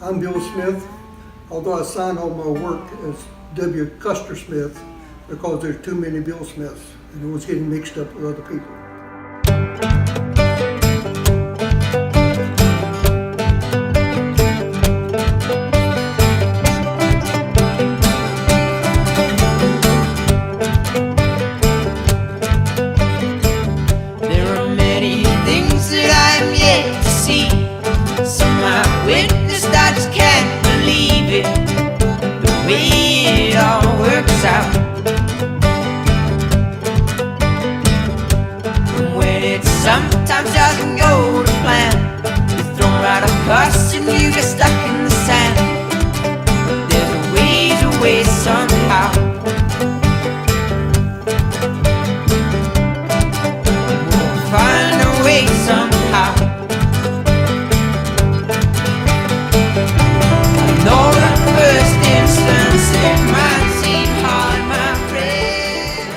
I'm Bill Smith, although I sign all my work as W. Custer Smith because there's too many Bill Smiths and it was getting mixed up with other people. There are many things that I am yet to see. Some I witnessed, I just can't believe it. The way it all works out. And when it sometimes doesn't go to plan, you're thrown right across and you get stuck in the sand. There's a way somehow. Find a way somehow. I know the first instance it might seem hard, my friend.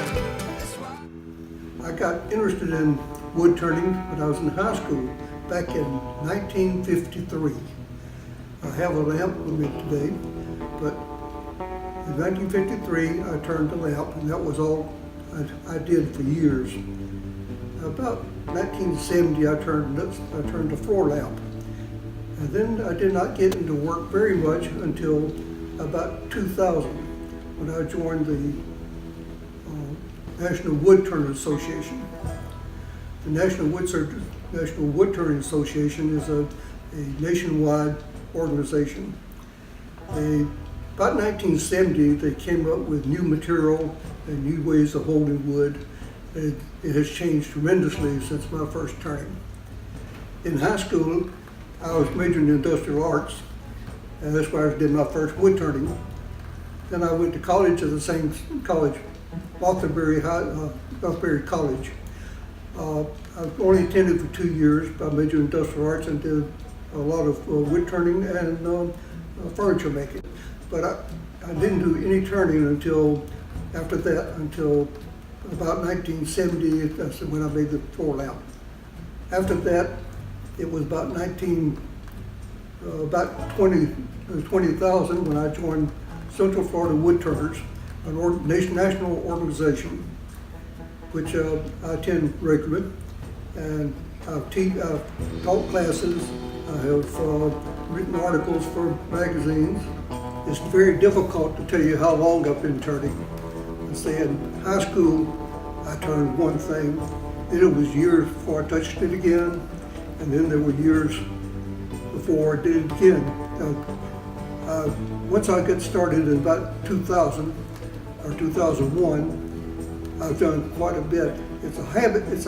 I got interested in wood turning when I was in high school back in 1953. I have a lamp with me today, but in 1953 I turned the lamp and that was all I did for years. About 1970 I turned the floor lamp. And then I did not get into work very much until about 2000 when I joined the National Wood Turning Association. The National Wood Turning Association is a nationwide organization. About 1970 they came up with new material and new ways of holding wood. It has changed tremendously since my first turning. In high school, I was majoring in industrial arts, and that's where I did my first wood turning. Then I went to college at the same college, Lothbury College. I only attended for 2 years. I majored in industrial arts and did a lot of wood turning and furniture making. But I didn't do any turning until after that, until about 1970, that's when I made the floor lamp. After that, it was about 20,000 when I joined Central Florida Wood Turners, an national organization, which I attend regularly, and I've taught classes. I have written articles for magazines. It's very difficult to tell you how long I've been turning. Say in high school, I turned one thing, then it was years before I touched it again, and then there were years before I did it again. Once I got started in about 2000 or 2001, I've done quite a bit. It's a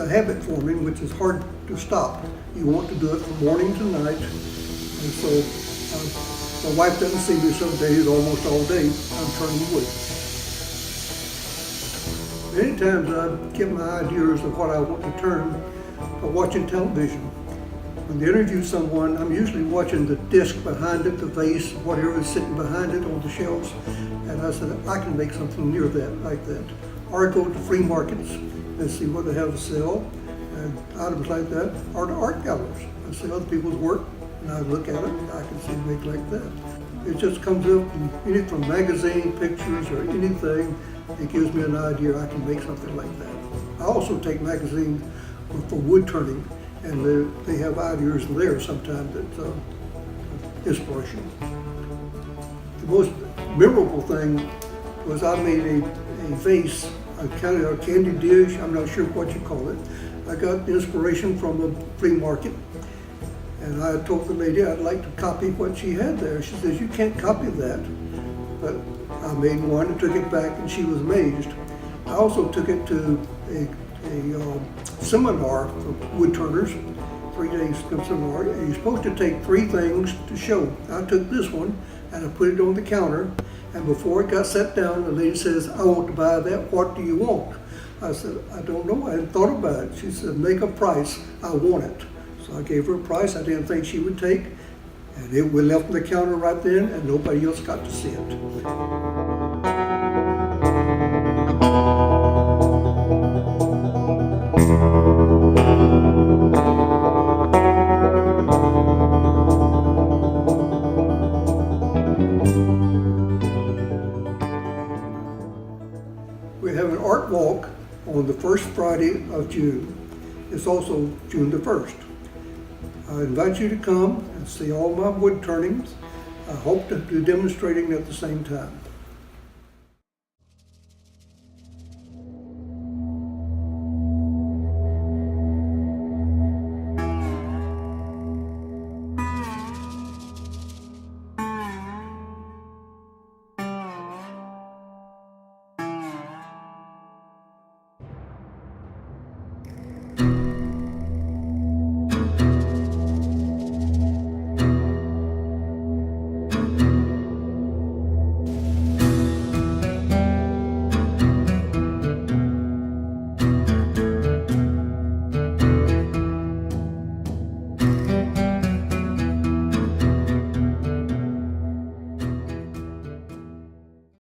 habit forming, which is hard to stop. You want to do it from morning to night, and so my wife doesn't see me some days, almost all day, I'm turning wood. Many times I get my ideas of what I want to turn by watching television. When they interview someone, I'm usually watching the disc behind it, the vase, whatever is sitting behind it on the shelves. And I said, I can make something near that, like that. Or I go to flea markets and see what they have to sell, and items like that, or to art galleries. I see other people's work, and I look at it, I can see it make like that. It just comes up, anything from magazine pictures or anything. It gives me an idea I can make something like that. I also take magazines for wood turning, and they have ideas there sometimes that's inspirational. The most memorable thing was I made a vase, a kind of a candy dish, I'm not sure what you call it. I got the inspiration from a flea market, and I told the lady I'd like to copy what she had there. She says, you can't copy that. But I made one and took it back, and she was amazed. I also took it to a seminar for wood turners, 3-day seminar. And you're supposed to take 3 things to show. I took this one and I put it on the counter, and before it got set down, the lady says, I want to buy that, what do you want? I said, I don't know, I hadn't thought about it. She said, make a price, I want it. So I gave her a price I didn't think she would take, and it was left on the counter right then, and nobody else got to see it. We have an art walk on the first Friday of June. It's also June the 1st. I invite you to come and see all my wood turnings. I hope to be demonstrating at the same time.